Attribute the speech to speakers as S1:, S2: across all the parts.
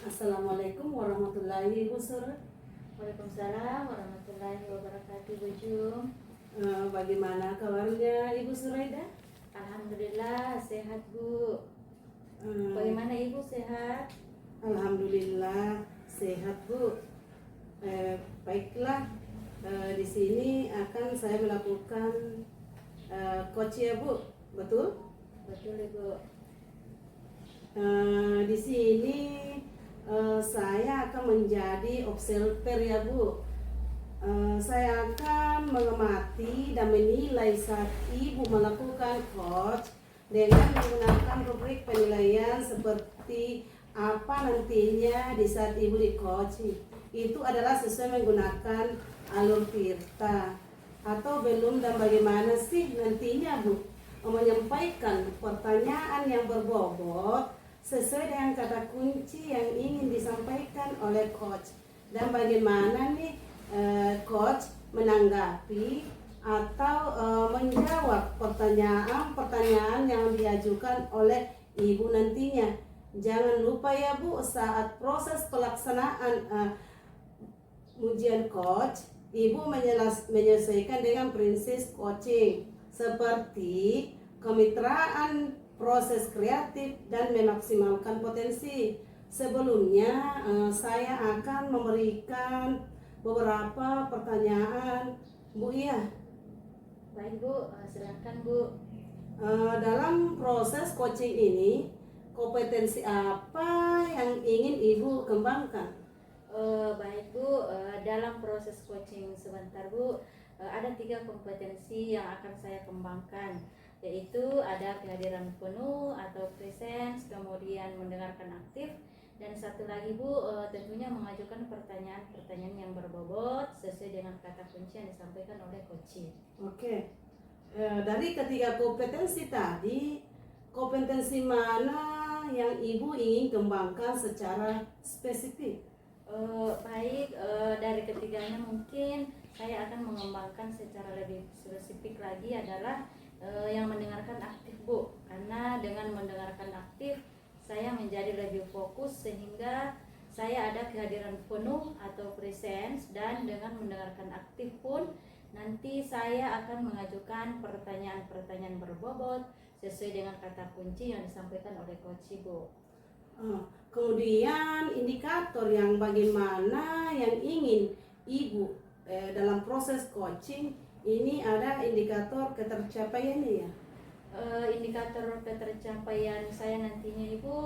S1: Assalamualaikum warahmatullahi wabarakatuh.
S2: Waalaikumsalam warahmatullahi wabarakatuh, Bu Jum.
S1: Bagaimana kabarnya Ibu Suraida?
S2: Alhamdulillah sehat, Bu.
S1: Eh,
S2: Bagaimana Ibu sehat?
S1: Alhamdulillah sehat Bu. Baiklah, di sini akan saya melakukan coach ya Bu, betul?
S2: Betul, Ibu.
S1: Di sini saya akan menjadi observer ya Bu. Saya akan mengamati dan menilai saat Ibu melakukan coach dengan menggunakan rubrik penilaian seperti apa nantinya di saat Ibu di coach. Itu adalah sesuai menggunakan alur Tirta atau belum, dan bagaimana sih nantinya Bu menyampaikan pertanyaan yang berbobot sesuai dengan kata kunci yang ingin disampaikan oleh coach, dan bagaimana nih coach menanggapi atau menjawab pertanyaan-pertanyaan yang diajukan oleh Ibu nantinya. Jangan lupa ya Bu, saat proses pelaksanaan ujian coach, Ibu menyelesaikan dengan prinsip coaching seperti kemitraan, proses kreatif, dan memaksimalkan potensi. Sebelumnya saya akan memberikan beberapa pertanyaan Bu ya.
S2: Baik, Bu. Silakan, Bu.
S1: Dalam proses coaching ini, kompetensi apa yang ingin Ibu kembangkan?
S2: Baik, Bu. Dalam proses coaching sebentar, Bu, ada 3 kompetensi yang akan saya kembangkan, yaitu ada kehadiran penuh atau presence, kemudian mendengarkan aktif, dan satu lagi, Bu, tentunya mengajukan pertanyaan-pertanyaan yang berbobot sesuai dengan kata kunci yang disampaikan oleh coaching.
S1: Oke. Dari ketiga kompetensi tadi, kompetensi mana yang Ibu ingin kembangkan secara spesifik?
S2: Baik, dari ketiganya mungkin saya akan mengembangkan secara lebih spesifik lagi adalah yang mendengarkan aktif, Bu. Karena dengan mendengarkan aktif saya menjadi lebih fokus sehingga saya ada kehadiran penuh atau presence, dan dengan mendengarkan aktif pun nanti saya akan mengajukan pertanyaan-pertanyaan berbobot sesuai dengan kata kunci yang disampaikan oleh coach, Bu.
S1: Kemudian indikator yang bagaimana yang ingin Ibu dalam proses coaching ini, ada indikator ketercapaiannya ya?
S2: Indikator ketercapaian saya nantinya, Ibu,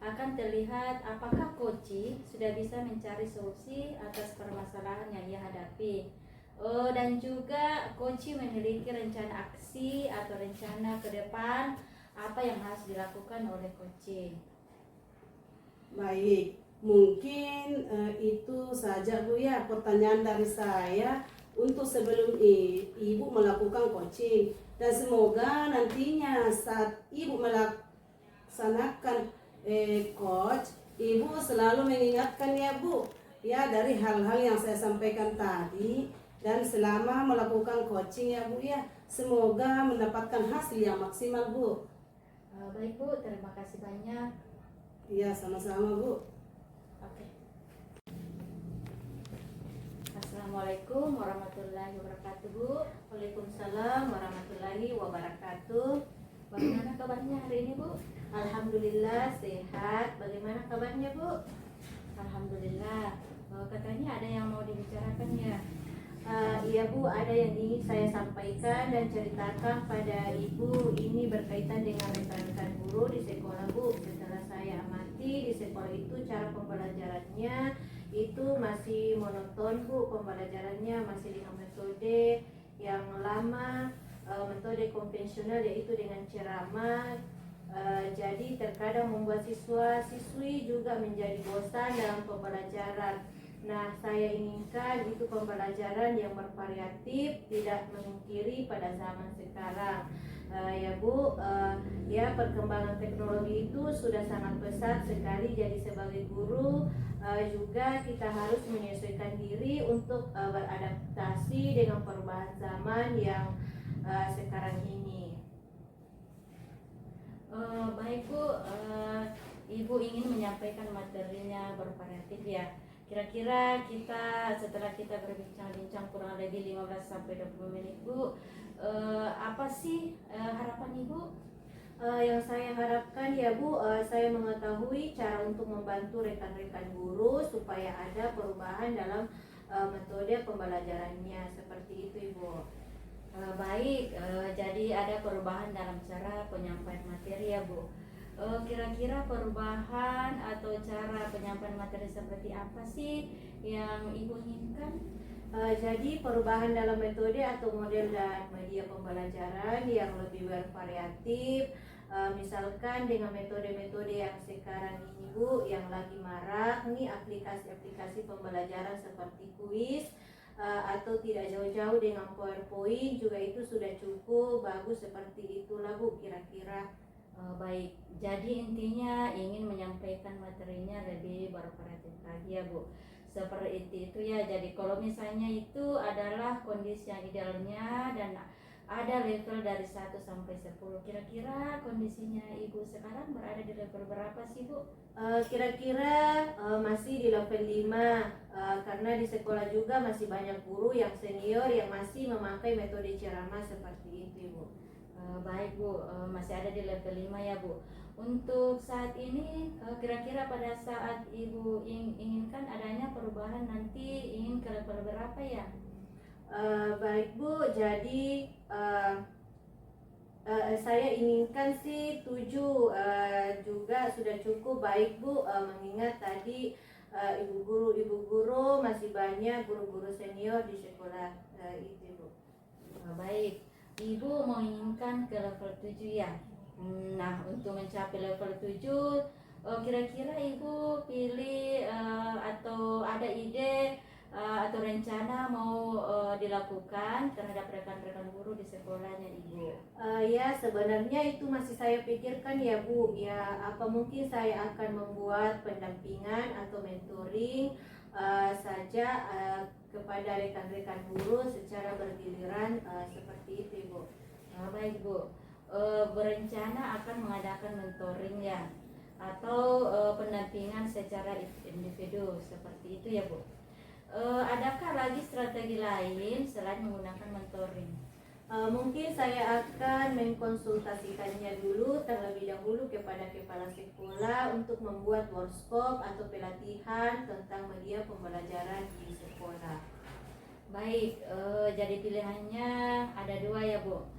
S2: akan terlihat apakah coach sudah bisa mencari solusi atas permasalahan yang ia hadapi, dan juga coach memiliki rencana aksi atau rencana ke depan apa yang harus dilakukan oleh coach.
S1: Baik, mungkin itu saja Bu ya pertanyaan dari saya untuk sebelum Ibu melakukan coaching, dan semoga nantinya saat Ibu melaksanakan coach, Ibu selalu mengingatkan ya Bu ya dari hal-hal yang saya sampaikan tadi, dan selama melakukan coaching ya Bu ya, semoga mendapatkan hasil yang maksimal Bu.
S2: Baik, Bu, terima kasih banyak.
S1: Iya, sama-sama Bu.
S2: Oke. Assalamualaikum warahmatullahi wabarakatuh, Bu. Waalaikumsalam warahmatullahi wabarakatuh. Bagaimana kabarnya hari ini, Bu? Alhamdulillah sehat. Bagaimana kabarnya, Bu? Alhamdulillah. Katanya ada yang mau dibicarakan ya? Iya, Bu, ada yang ingin saya sampaikan dan ceritakan pada Ibu. Ini berkaitan dengan rekan-rekan guru di sekolah, Bu. Setelah saya amati di sekolah itu cara pembelajarannya itu masih monoton, Bu. Pembelajarannya masih dengan metode yang lama, metode konvensional, yaitu dengan ceramah. Jadi terkadang membuat siswa-siswi juga menjadi bosan dalam pembelajaran. Nah, saya inginkan itu pembelajaran yang bervariatif, tidak memungkiri pada zaman sekarang. Ya Bu, ya perkembangan teknologi itu sudah sangat pesat sekali. Jadi sebagai guru juga kita harus menyesuaikan diri untuk beradaptasi dengan perubahan zaman yang sekarang ini. Baik Bu, Ibu ingin menyampaikan materinya bervariatif ya. Kira-kira kita setelah kita berbincang-bincang kurang lebih 15 sampai 20 menit Bu, apa sih harapan Ibu?
S1: Yang saya harapkan ya Bu, saya mengetahui cara untuk membantu rekan-rekan guru supaya ada perubahan dalam metode pembelajarannya, seperti itu Ibu.
S2: Baik, jadi ada perubahan dalam cara penyampaian materi ya Bu. Kira-kira perubahan atau cara penyampaian materi seperti apa sih yang Ibu inginkan?
S1: Jadi perubahan dalam metode atau model dan media pembelajaran yang lebih bervariatif, misalkan dengan metode-metode yang sekarang ini Bu, yang lagi marak nih, aplikasi-aplikasi pembelajaran seperti kuis, atau tidak jauh-jauh dengan PowerPoint juga itu sudah cukup bagus, seperti itulah Bu kira-kira.
S2: Baik, jadi intinya ingin menyampaikan materinya lebih bervariatif lagi ya Bu. Seperti itu ya. Jadi kalau misalnya itu adalah kondisi yang idealnya dan ada level dari 1 sampai 10. Kira-kira kondisinya Ibu sekarang berada di level berapa sih Bu?
S1: Kira-kira masih di level 5, karena di sekolah juga masih banyak guru yang senior yang masih memakai metode ceramah seperti itu Bu.
S2: Baik Bu, masih ada di level 5 ya Bu. Untuk saat ini kira-kira pada saat Ibu inginkan adanya perubahan nanti ingin ke level berapa ya?
S1: Baik Bu, jadi saya inginkan sih 7, juga sudah cukup baik Bu, mengingat tadi ibu guru masih banyak guru-guru senior di sekolah itu Bu.
S2: Baik, Ibu menginginkan ke level 7 ya. Nah, untuk mencapai level 7 kira-kira Ibu pilih atau ada ide atau rencana mau dilakukan terhadap rekan-rekan guru di sekolahnya Ibu?
S1: Ya sebenarnya itu masih saya pikirkan ya Bu. Ya apa mungkin saya akan membuat pendampingan atau mentoring saja kepada rekan-rekan guru secara bergiliran, seperti itu Bu.
S2: Baik Bu, berencana akan mengadakan mentoring ya atau pendampingan secara individu seperti itu ya Bu. Adakah lagi strategi lain selain menggunakan mentoring?
S1: Mungkin saya akan mengkonsultasikannya dulu terlebih dahulu kepada kepala sekolah untuk membuat workshop atau pelatihan tentang media pembelajaran di sekolah.
S2: Baik, jadi pilihannya ada dua ya Bu.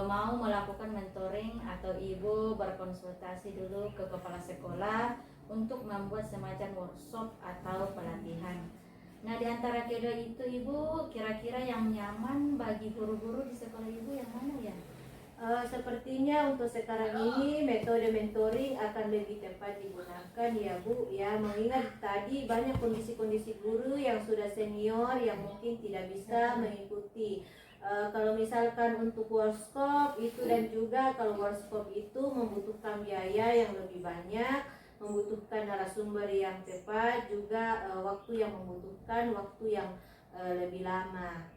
S2: Mau melakukan mentoring atau Ibu berkonsultasi dulu ke kepala sekolah untuk membuat semacam workshop atau pelatihan. Nah, di antara kedua itu Ibu, kira-kira yang nyaman bagi guru-guru di sekolah Ibu yang mana ya?
S1: Sepertinya untuk sekarang ini metode mentoring akan lebih tepat digunakan ya Bu, ya mengingat tadi banyak kondisi-kondisi guru yang sudah senior yang mungkin tidak bisa mengikuti. Kalau misalkan untuk workshop itu, dan juga kalau workshop itu membutuhkan biaya yang lebih banyak, membutuhkan narasumber yang tepat, juga waktu yang membutuhkan waktu yang lebih lama.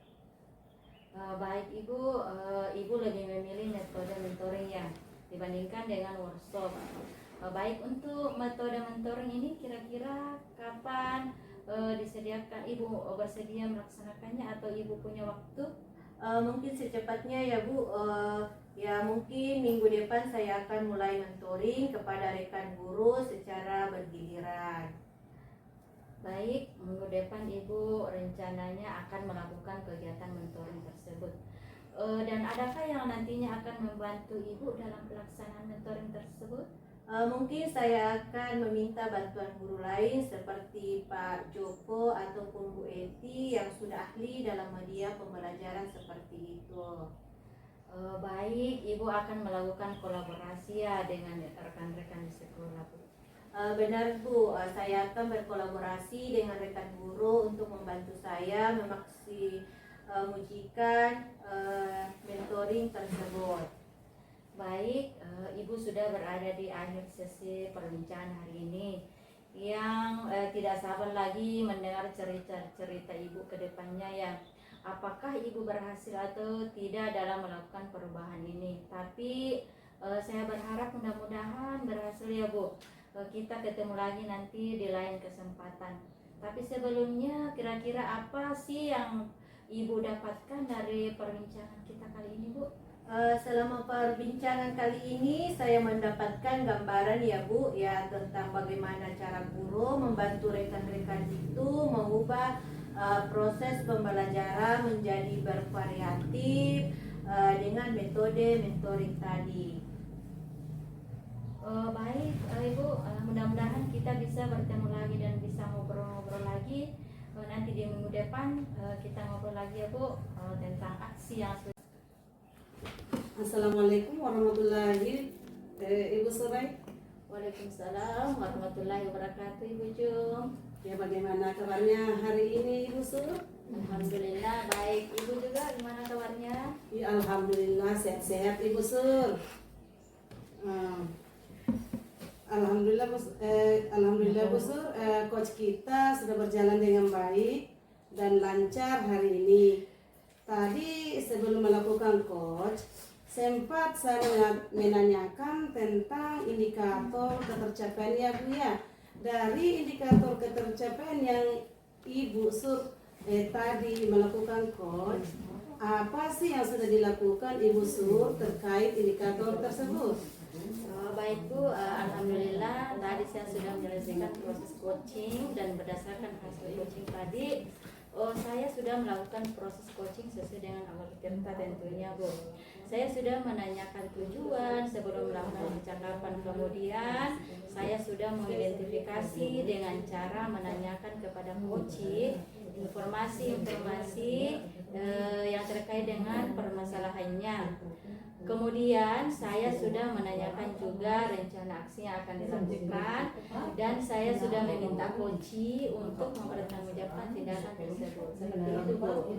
S2: Baik Ibu, Ibu lebih memilih metode mentoring ya dibandingkan dengan workshop. Baik, untuk metode mentoring ini kira-kira kapan disediakan Ibu bersedia melaksanakannya atau Ibu punya waktu?
S1: Mungkin secepatnya ya Bu, ya mungkin minggu depan saya akan mulai mentoring kepada rekan guru secara bergiliran.
S2: Baik, minggu depan Ibu rencananya akan melakukan kegiatan mentoring tersebut. Dan adakah yang nantinya akan membantu Ibu dalam pelaksanaan mentoring tersebut?
S1: Mungkin saya akan meminta bantuan guru lain seperti Pak Joko ataupun Bu Eti yang sudah ahli dalam media pembelajaran seperti itu.
S2: Baik, Ibu akan melakukan kolaborasi ya dengan rekan-rekan di sekolah Bu.
S1: Benar Bu, saya akan berkolaborasi dengan rekan guru untuk membantu saya memaksimalkan mentoring tersebut.
S2: Baik, Ibu sudah berada di akhir sesi perbincangan hari ini yang tidak sabar lagi mendengar cerita-cerita Ibu ke depannya ya. Apakah Ibu berhasil atau tidak dalam melakukan perubahan ini? Tapi saya berharap mudah-mudahan berhasil ya Bu. kita ketemu lagi nanti di lain kesempatan. Tapi sebelumnya kira-kira apa sih yang Ibu dapatkan dari perbincangan kita kali ini, Bu?
S3: Selama perbincangan kali ini saya mendapatkan gambaran ya Bu ya tentang bagaimana cara guru membantu rekan-rekan itu mengubah proses pembelajaran menjadi bervariatif dengan metode mentoring tadi.
S2: Baik, Ibu, mudah-mudahan kita bisa bertemu lagi dan bisa ngobrol-ngobrol lagi. Nanti di minggu depan kita ngobrol lagi ya Bu tentang aksi yang sudah.
S1: Assalamualaikum warahmatullahi Ibu Surai.
S2: Waalaikumsalam warahmatullahi wabarakatuh, Ibu Jum.
S1: Ya, bagaimana kabarnya hari ini Ibu Sur?
S2: Alhamdulillah baik. Ibu juga gimana kabarnya?
S1: Ya, alhamdulillah sehat-sehat Ibu Sur. Alhamdulillah Bu Sur, coach kita sudah berjalan dengan baik dan lancar hari ini. Tadi sebelum melakukan coach, sempat saya menanyakan tentang indikator ketercapaian ya Bu ya. Dari indikator ketercapaian yang Ibu Sur tadi melakukan coach, apa sih yang sudah dilakukan Ibu Sur terkait indikator tersebut?
S2: Baik Bu, alhamdulillah tadi saya sudah menyelesaikan proses coaching dan berdasarkan hasil coaching tadi, saya sudah melakukan proses coaching sesuai dengan awal kita tentunya Bu. Saya sudah menanyakan tujuan sebelum melakukan percakapan, kemudian saya sudah mengidentifikasi dengan cara menanyakan kepada coaching informasi-informasi yang terkait dengan permasalahannya. Kemudian saya sudah menanyakan juga rencana aksi yang akan dilakukan dan saya sudah meminta coach untuk mempertanggungjawabkan tindakan tersebut. Seperti itu Bu.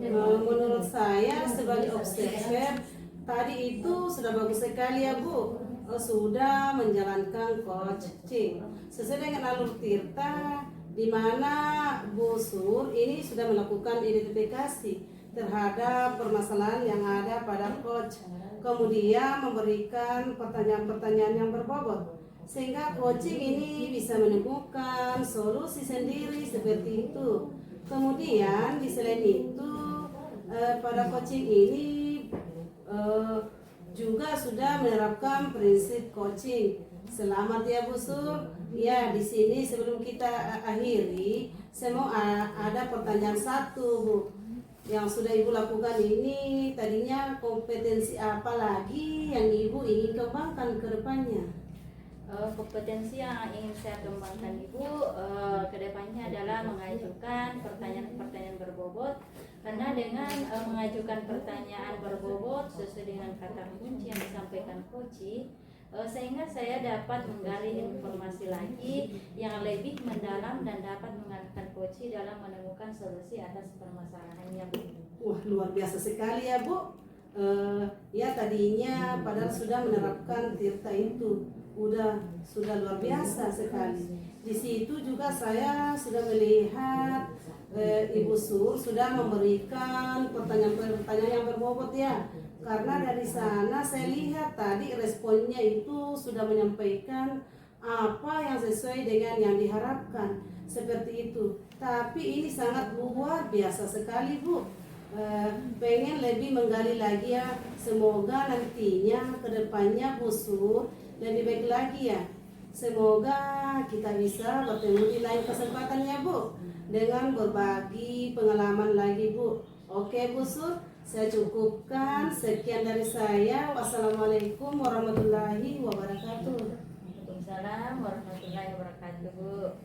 S1: Menurut saya sebagai observer tadi itu sudah bagus sekali ya Bu. Sudah menjalankan coaching sesuai dengan alur Tirta, di mana Bu Sur ini sudah melakukan identifikasi terhadap permasalahan yang ada pada coach. Kemudian memberikan pertanyaan-pertanyaan yang berbobot sehingga coaching ini bisa menemukan solusi sendiri seperti itu. Kemudian di selain itu pada coaching ini juga sudah menerapkan prinsip coaching. Selamat ya Bu Sur. Ya, di sini sebelum kita akhiri, saya mau ada pertanyaan satu Bu. Yang sudah Ibu lakukan ini tadinya kompetensi apa lagi yang Ibu ingin kembangkan ke depannya?
S2: Kompetensi yang ingin saya kembangkan Ibu ke depannya adalah mengajukan pertanyaan-pertanyaan berbobot, karena dengan mengajukan pertanyaan berbobot sesuai dengan kata kunci yang disampaikan coach, sehingga saya dapat menggali informasi lagi yang lebih mendalam dan dapat mengarahkan coach dalam menemukan solusi atas permasalahannya Bu.
S1: Wah, luar biasa sekali ya Bu. Ya tadinya padahal sudah menerapkan Tirta itu sudah luar biasa sekali. Di situ juga saya sudah melihat Ibu Sur sudah memberikan pertanyaan-pertanyaan yang berbobot ya. Karena dari sana saya lihat tadi responnya itu sudah menyampaikan apa yang sesuai dengan yang diharapkan seperti itu. Tapi ini sangat luar biasa sekali Bu. Pengen lebih menggali lagi ya. Semoga nantinya kedepannya Bu Sur lebih baik lagi ya. Semoga kita bisa bertemu di lain kesempatan ya Bu, dengan berbagi pengalaman lagi Bu. Oke Bu Sur, saya cukupkan. Sekian dari saya. Wassalamualaikum warahmatullahi wabarakatuh.
S2: Waalaikumsalam warahmatullahi wabarakatuh Bu.